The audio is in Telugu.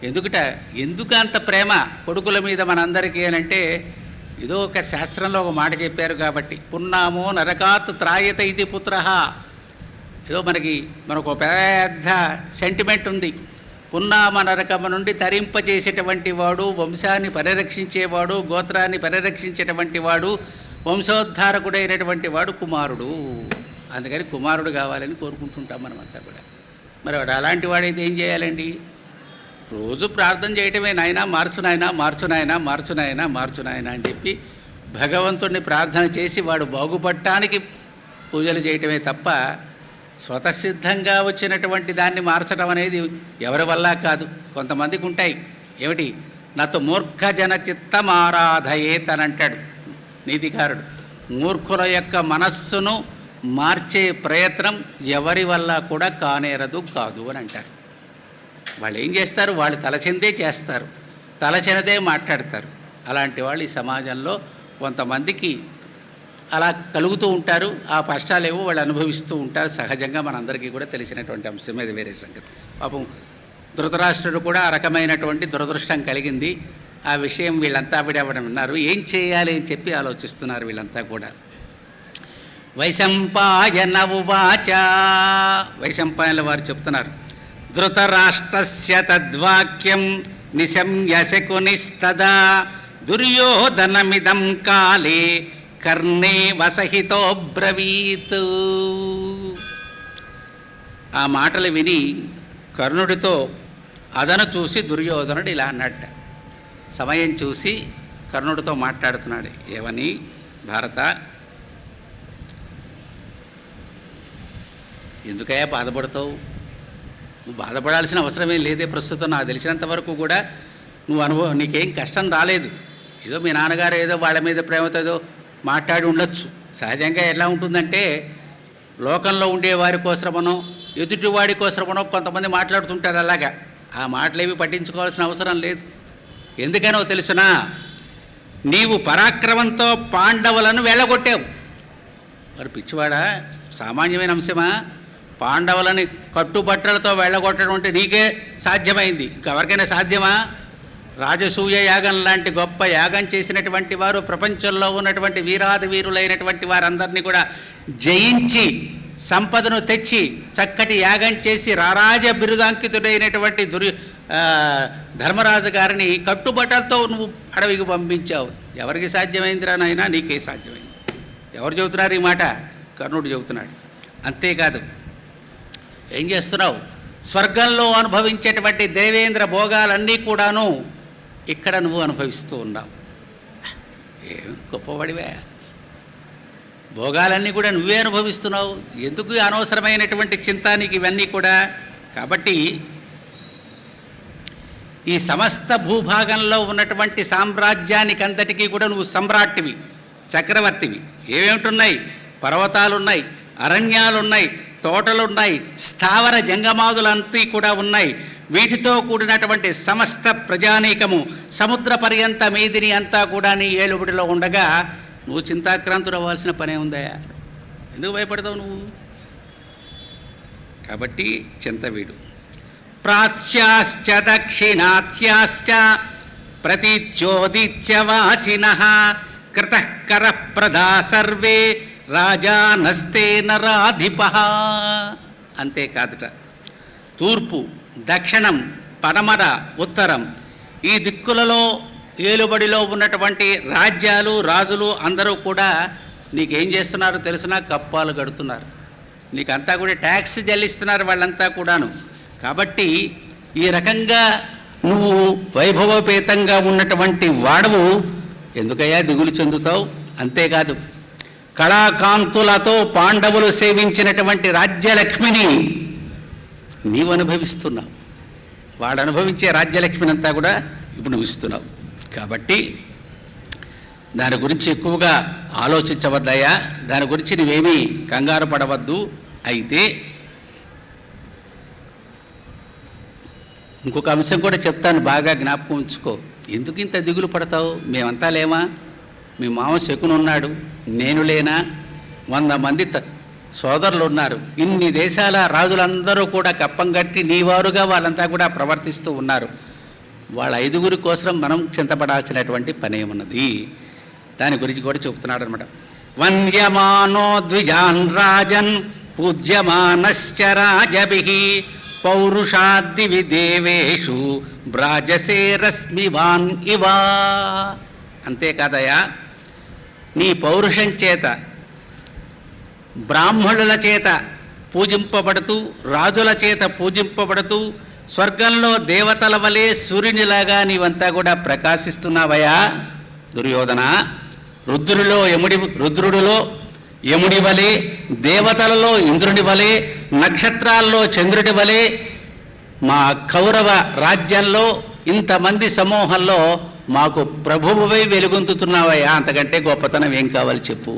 ఎందుకు అంత ప్రేమ కొడుకుల మీద మనందరికీ అనంటే, ఏదో ఒక శాస్త్రంలో ఒక మాట చెప్పారు కాబట్టి, పున్నామో నరకాత్ త్రాయత ఇది పుత్ర. ఏదో మనకు పెద్ద సెంటిమెంట్ ఉంది. పున్నామ నరకము నుండి తరింపజేసేటువంటి వాడు, వంశాన్ని పరిరక్షించేవాడు, గోత్రాన్ని పరిరక్షించేటువంటి వాడు, వంశోద్ధారకుడైనటువంటి వాడు కుమారుడు. అందుకని కుమారుడు కావాలని కోరుకుంటుంటాం మనమంతా కూడా. మరి వాడు అలాంటి వాడైతే ఏం చేయాలండి? రోజు ప్రార్థన చేయటమే, నాయనా మార్చు నాయనా, మార్చు నాయనా, మార్చు నాయనా, మార్చు నాయనా అని చెప్పి భగవంతుడిని ప్రార్థన చేసి వాడు బాగుపడటానికి పూజలు చేయటమే తప్ప స్వతసిద్ధంగా వచ్చినటువంటి దాన్ని మార్చడం అనేది ఎవరి వల్ల కాదు. కొంతమందికి ఉంటాయి. ఏమిటి? నాతో మూర్ఖ జన చిత్తమారాధయేత్ అని అంటాడు నీతికారుడు. మూర్ఖుల యొక్క మనస్సును మార్చే ప్రయత్నం ఎవరి వల్ల కూడా కానేరదు, కాదు అని అంటారు. వాళ్ళు ఏం చేస్తారు? వాళ్ళు తలచెందే చేస్తారు, తలచెనదే మాట్లాడతారు. అలాంటి వాళ్ళు ఈ సమాజంలో కొంతమందికి అలా కలుగుతూ ఉంటారు. ఆ కష్టాలేవో వాళ్ళు అనుభవిస్తూ ఉంటారు. సహజంగా మనందరికీ కూడా తెలిసినటువంటి అంశం, అది వేరే సంగతి. పాపం ధృతరాష్ట్రుడు కూడా ఆ రకమైనటువంటి దురదృష్టం కలిగింది. ఆ విషయం వీళ్ళంతా విడవడం విన్నారు. ఏం చేయాలి అని చెప్పి ఆలోచిస్తున్నారు వీళ్ళంతా కూడా. వైశంపాయన ఉవాచ, వైశంపాయనుల వారు చెప్తున్నారు, ధృతరాష్ట్రస్య తద్వాక్యం నిశమ్య శకునిస్తదా దుర్యోధనమిదం కాలే కర్ణే వసహితో బ్రవీత్. ఆ మాటలు విని కర్ణుడితో అదను చూసి దుర్యోధనుడు ఇలా అన్నట్ట. సమయం చూసి కర్ణుడితో మాట్లాడుతున్నాడు. ఏమని? భారత, ఎందుకయ్యా బాధపడతావు? నువ్వు బాధపడాల్సిన అవసరమేం లేదే. ప్రస్తుతం నాకు తెలిసినంత వరకు కూడా నీకేం కష్టం రాలేదు. ఏదో మీ నాన్నగారు ఏదో వాళ్ళ మీద ప్రేమతో ఏదో మాట్లాడి ఉండొచ్చు. సహజంగా ఎలా ఉంటుందంటే, లోకంలో ఉండే వారి కోసమనో ఎదుటివాడి కోసమనో కొంతమంది మాట్లాడుతుంటారు. అలాగా ఆ మాటలేవి పట్టించుకోవాల్సిన అవసరం లేదు. ఎందుకనో తెలుసునా? నీవు పరాక్రమంతో పాండవులను వెళ్ళగొట్టావు. మరి పిచ్చివాడా, సామాన్యమైన అంశమా? పాండవులని కట్టుబట్టలతో వెళ్ళగొట్టడం అంటే నీకే సాధ్యమైంది, ఇంకెవరికైనా సాధ్యమా? రాజసూయ యాగం లాంటి గొప్ప యాగం చేసినటువంటి వారు, ప్రపంచంలో ఉన్నటువంటి వీరాది వీరులైనటువంటి వారందరినీ కూడా జయించి సంపదను తెచ్చి చక్కటి యాగం చేసి రారాజ బిరుదాంకితుడైనటువంటి ధర్మరాజు గారిని కట్టుబట్టలతో నువ్వు అడవికి పంపించావు. ఎవరికి సాధ్యమైందిరా నాయనా? నీకే సాధ్యమైంది. ఎవరు చెబుతున్నారు ఈ మాట? కర్ణుడు చెబుతున్నాడు. అంతేకాదు, ఏం చేస్తున్నావు? స్వర్గంలో అనుభవించేటువంటి దేవేంద్ర భోగాలన్నీ కూడాను ఇక్కడ నువ్వు అనుభవిస్తూ ఉన్నావు. ఏం గొప్పవాడివే, భోగాలన్నీ కూడా నువ్వే అనుభవిస్తున్నావు. ఎందుకు అనవసరమైనటువంటి చింత నీకు ఇవన్నీ కూడా? కాబట్టి ఈ సమస్త భూభాగంలో ఉన్నటువంటి సామ్రాజ్యానికి అంతటికీ కూడా నువ్వు సమ్రాట్టివి, చక్రవర్తివి. ఏమేమిటున్నాయి? పర్వతాలున్నాయి, అరణ్యాలున్నాయి, తోటలున్నాయి, స్థావర జంగమాదులంతా కూడా ఉన్నాయి. వీటితో కూడినటువంటి సమస్త ప్రజానీకము సముద్ర పర్యంత మీదిని అంతా కూడా నీ ఏలుబడిలో ఉండగా నువ్వు చింతాక్రాంతుడు అవ్వాల్సిన పనే ఉందా? ఎందుకు భయపడతావు నువ్వు? కాబట్టి చింతవీడు. ప్రాచ్యాశ్చ దక్షిణాత్యాశ్చ ప్రతిచ్యోదిత్యవాసినః కృతఃకర ప్రదా సర్వే రాజానస్తే నరాధిపః. అంతేకాదుట, తూర్పు, దక్షిణం, పడమర, ఉత్తరం ఈ దిక్కులలో ఏలుబడిలో ఉన్నటువంటి రాజ్యాలు, రాజులు అందరూ కూడా నీకేం చేస్తున్నారో తెలుసునా? కప్పాలు గడుతున్నారు. నీకంతా కూడా ట్యాక్స్ చెల్లిస్తున్నారు వాళ్ళంతా కూడాను. కాబట్టి ఈ రకంగా నువ్వు వైభవపేతంగా ఉన్నటువంటి వాడవు, ఎందుకయ్యా దిగులు చెందుతావు? అంతేకాదు, కళాకాంతులతో పాండవులు సేవించినటువంటి రాజ్యలక్ష్మిని నీవు అనుభవిస్తున్నావు. వాడు అనుభవించే రాజ్యలక్ష్మిని అంతా కూడా ఇప్పుడు నువ్వు ఇస్తున్నావు. కాబట్టి దాని గురించి ఎక్కువగా ఆలోచించవద్దయ్యా, దాని గురించి నువ్వేమీ కంగారు పడవద్దు. అయితే ఇంకొక అంశం కూడా చెప్తాను, బాగా జ్ఞాపకం ఉంచుకో. ఎందుకు ఇంత దిగులు పడతావు? మేమంతా లేమా? మీ మామ శకును ఉన్నాడు, నేను లేనా? 100 మంది సోదరులు ఉన్నారు. ఇన్ని దేశాల రాజులందరూ కూడా కప్పం కట్టి నీవారుగా వాళ్ళంతా కూడా ప్రవర్తిస్తూ ఉన్నారు. వాళ్ళ 5గురి కోసం మనం చింతపడాల్సినటువంటి పని ఏమున్నది, దాని గురించి కూడా చెబుతున్నాడు అనమాట. వంద్యమానో ద్విజాన్ రాజన్ పూజ్యమానశ్చ రాజభిః పౌరుషాద్దివి దేవేషు బ్రాజసే రశ్మివాన్ ఇవా. అంతేకాదయా, నీ పౌరుషం చేత బ్రాహ్మణుల చేత పూజింపబడుతూ, రాజుల చేత పూజింపబడుతూ, స్వర్గంలో దేవతల వలె సూర్యునిలాగా నీవంతా కూడా ప్రకాశిస్తున్నావయా దుర్యోధన. రుద్రుడిలో యముడి వలె, దేవతలలో ఇంద్రుని వలె, నక్షత్రాల్లో చంద్రుడి వలె మా కౌరవ రాజ్యంలో ఇంతమంది సమూహంలో మాకు ప్రభువువై వెలుగొందుతున్నావయ్యా. అంతకంటే గొప్పతనం ఏం కావాలి చెప్పు.